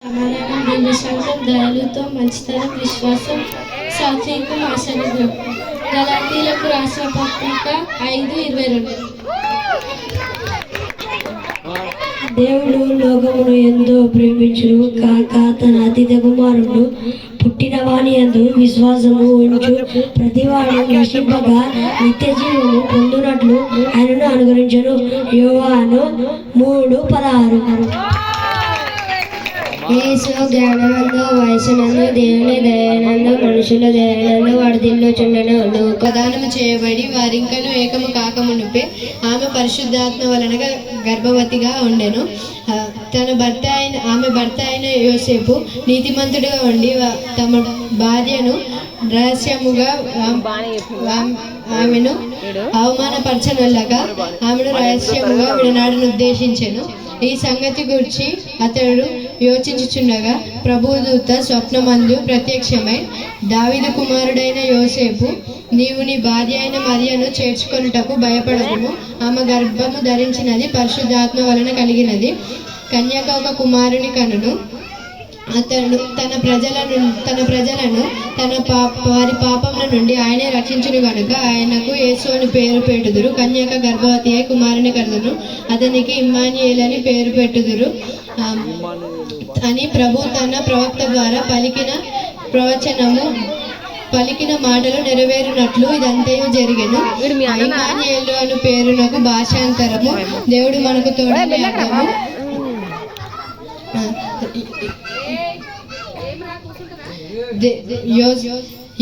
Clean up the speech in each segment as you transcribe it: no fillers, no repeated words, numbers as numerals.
సమాధానం, దీర్ఘశాంతం, దయలతో మంచితనం, విశ్వాసం, సాత్వికం, ఆశలు. గలాతీయులకు రాసిన పత్రిక 5:22. దేవుడు లోకమును ఎంతో ప్రేమించును కాక తన అతిథ కుమారుడు పుట్టిన వాని యందు విశ్వాసము ఉంచు ప్రతివాడు నశింపగా నిత్య జీవము పొందునట్లు ఆయనను అనుగ్రహించును. యోహాను 3:16. యేసు జ్ఞానమందు వయసునందు దేవుని దయనందు మనుషుల దయనందు వర్ధిల్లుచుండెను. ప్రదానము చేయబడి వారింకను ఏకము కాకమునుపే ఆమె పరిశుద్ధాత్మ వలన గర్భవతిగా ఉండెను. ఆమె భర్త అయిన యోసేపు నీతిమంతుడిగా ఉండి తమ భార్యను రహస్యముగా ఆమెను అవమానపరచనొల్లగా ఆమెను రహస్యముగా విడనాడను ఉద్దేశించెను. ఈ సంగతి గురించి అతడు యోచించుచుండగా ప్రభుదూత స్వప్నమందు ప్రత్యక్షమై, దావీదు కుమారుడైన యోసేపు, నీవు నీ భార్య అయిన మరియను చేర్చుకొనుటకు భయపడకుము. ఆమె గర్భము ధరించినది పరిశుద్ధాత్మ వలన కలిగినది. కన్యక ఒక కుమారుని కనును. అతడు తన ప్రజలను వారి పాపముల నుండి ఆయనే రక్షించును గనుక ఆయనకు యేసు అని పేరు పెట్టుదురు. కన్యక గర్భవతి అయి కుమారుని కనును. అతనికి ఇమ్మానుయేలు అని పేరు పెట్టుదురు అని ప్రభు తన ప్రవక్త ద్వారా పలికిన మాటలు నెరవేరునట్లు ఇదంతయు జరిగెను. ఇమ్మానుయేలు అను పేరునకు భాషాంతరము దేవుడు మనకు తోడని అర్థము.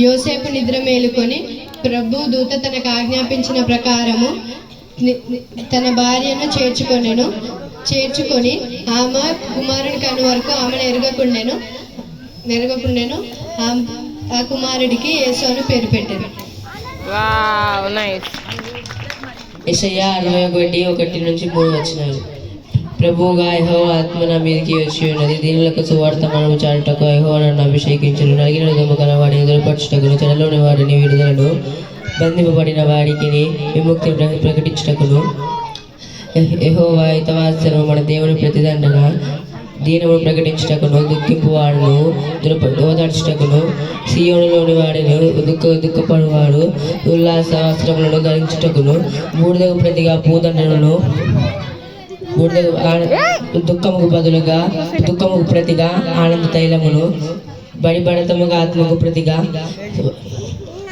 యోసేపు నిద్ర మేలుకొని ప్రభు దూత తనకు ఆజ్ఞాపించిన ప్రకారము తన భార్యను చేర్చుకొని ఆమె కుమారుడి కను వరకు ఆమెను ఎరగకుండెను. ఆ కుమారుడికి యేసు అని పేరు పెట్టారు. యెషయా 61:1-3 ప్రభువుగా యెహోవా ఆత్మ నా మీదకి వచ్చి ఉన్నది. దీనులకు సువార్త మనము చాటుటకు యెహోవా నన్ను అభిషేకించును. నలిగిన హృదయము వాడిని ఎదురుపరచుటకును, చెరలోని వాడిని విడుదలను, బంధింపబడిన వాడికి విముక్తిని ప్రకటించుటకును, యెహోవా హితవాత్సరము మన దేవుని ప్రతిదండన దీనమును ప్రకటించుటకును, దుఃఖింపు వాడును ఓదార్చుటకును, సియోనులోని వాడిని దుఃఖపడువాడు ఉల్లాస వస్త్రములను ధరించుటకును, బూడిదకు ప్రతిగా పూదండలను, దుఃఖముకు ప్రతిగా ఆనంద తైలమును, బడిబడతముగా ఆత్మకు ప్రతిగా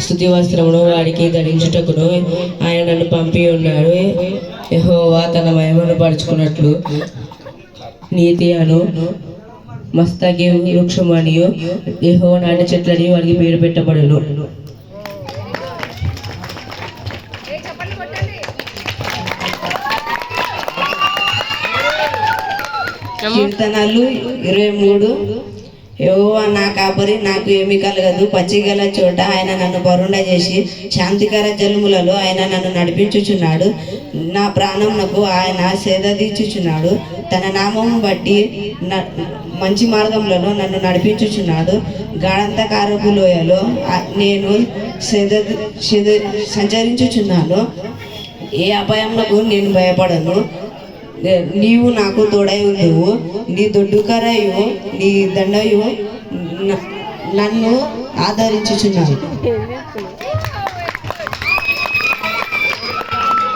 స్తుతి వస్త్రమును వాడికి ధరించుటకును ఆయన నన్ను పంపి ఉన్నాడు. యెహోవా తన మహిమను పరుచుకున్నట్లు నీతి అను మస్తకి వృక్షమనియు యెహోవా నాటిన చెట్లని వారికి పేరు పెట్టబడును. కీర్తనలు 23. యెహోవా నా కాపరి, నాకు ఏమి కలగదు. పచ్చిగల చోట ఆయన నన్ను పరుండ చేసి శాంతికర జలములలో ఆయన నన్ను నడిపించుచున్నాడు. నా ప్రాణమునకు ఆయన సేదదీర్చుచున్నాడు. తన నామము బట్టి మంచి మార్గములలో నన్ను నడిపించుచున్నాడు. గాఢంధకారపు లోయలో నేను సంచరించుచున్నాను. ఏ అపాయమునకు నేను భయపడను. నీవు నాకు తోడై ఉండవు. నీ దొడ్డుకరయు నీ దండయు నన్ను ఆదరించుచున్నావు.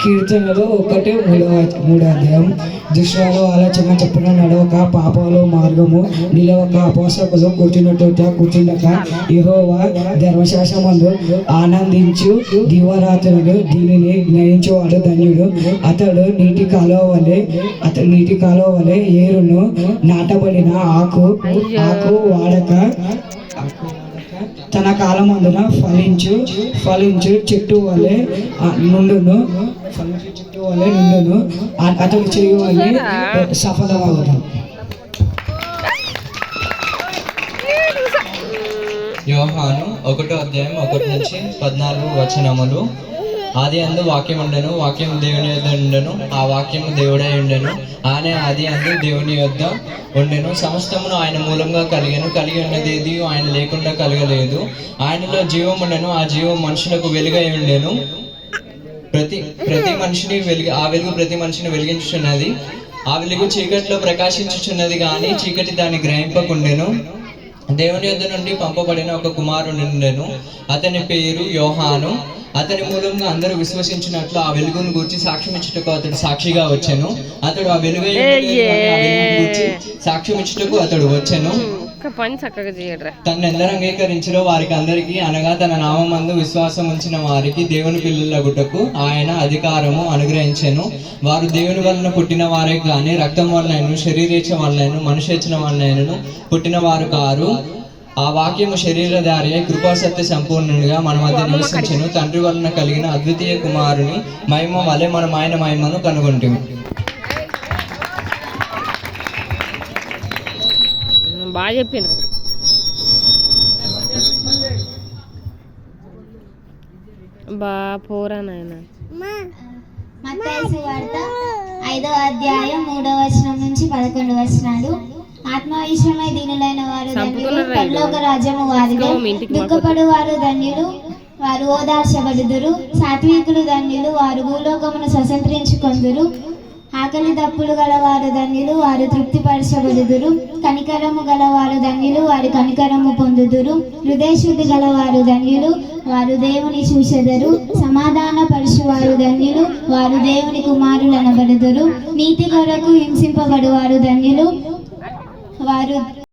కీర్తనలు 1:3. దుష్టుల ఆలోచన చొప్పున నడవక, పాపాలు మార్గము నిలవక, అపవాసకులు కూర్చుండక, యెహోవా ధర్మశాస్త్రమందు ఆనందించు దివారాత్రులు దీనిని గ్రహించువాడు ధన్యుడు. అతడు నీటి కాలువ వలె ఏరును నాటబడిన ఆకు వాడక తన కాలమందున ఫలించు చెట్టు వలె నుండును. అతడు చేయు వలె సఫలమవును. యోహాను 1:1-14 ఆది అందు వాక్యం ఉండెను, వాక్యం దేవుని యొద్ద ఉండెను, ఆ వాక్యము దేవుడై ఉండెను. ఆయన ఆది అందు దేవుని యొద్ద ఉండెను. సమస్తమును ఆయన మూలంగా కలిగి ఉన్నదేది ఆయన లేకుండా కలగలేదు. ఆయనలో జీవం ఉండెను, ఆ జీవం మనుషులకు వెలుగై ఉండెను. ప్రతి మనిషిని వెలుగు ప్రతి మనిషిని వెలిగించున్నది. ఆ వెలుగు చీకటిలో ప్రకాశించుచున్నది కానీ చీకటి దాన్ని గ్రహింపకుండెను. దేవుని యొద్ద నుండి పంపబడిన ఒక కుమారుడు ఉండెను, అతని పేరు యోహాను. అతని మూలంగా అందరూ విశ్వసించినట్లు ఆ వెలుగును గూర్చి సాక్ష్యం ఇచ్చుటకు అతడు సాక్షిగా వచ్చెను. అతడు ఆ వెలుగు గూర్చి సాక్ష్యం ఇచ్చుటకు అతడు వచ్చెను. తను ఎందరు అంగీకరించిరో వారికి అందరికీ, అనగా తన నామమందు విశ్వాసం ఉంచిన వారికి దేవుని పిల్లలగుటకు ఆయన అధికారము అనుగ్రహించెను. వారు దేవుని వలన పుట్టిన వారే కానీ రక్తం వలనను శరీరేచ్ఛ వలనను మనుషేచ్ఛన వలనను పుట్టిన వారు కారు. ఆ వాక్యము శరీరధారి కృపాసత్య సంపూర్ణునిగా మన మధ్య నివసించెను. తండ్రి వలన కలిగిన అద్వితీయ కుమారుని మహిమ వలె మనం ఆయన మహిమను కనుగొంటిమి. బాగా చెప్పిండ్రు. బా పోరా నాయన. మత్తయి సువార్త 5వ అధ్యాయం 3వ వచనం నుంచి 11వ వచనాలు. ఆత్మవిషయమై దీనులైన వారు ధన్యులు, పరలోక రాజ్యము వారిదే. దుఃఖపడు వారు ధన్యులు, వారు ఓదార్చబడుదురు. సాత్వికులు ధన్యులు, వారు భూలోకమును స్వతంత్రించుకొందురు. ఆకలి దప్పులు గలవారు ధన్యులు, వారు తృప్తిపరచబడుదురు. కనికరము గలవారు ధన్యులు, వారు కనికరము పొందుదురు. హృదయశుద్ధి గలవారు ధన్యులు, వారు దేవుని చూచెదరు. సమాధాన పరచువారు ధన్యులు, వారు దేవుని కుమారులనబడుదురు. నీతి కొరకు హింసింపబడువారు ధన్యులు, వారు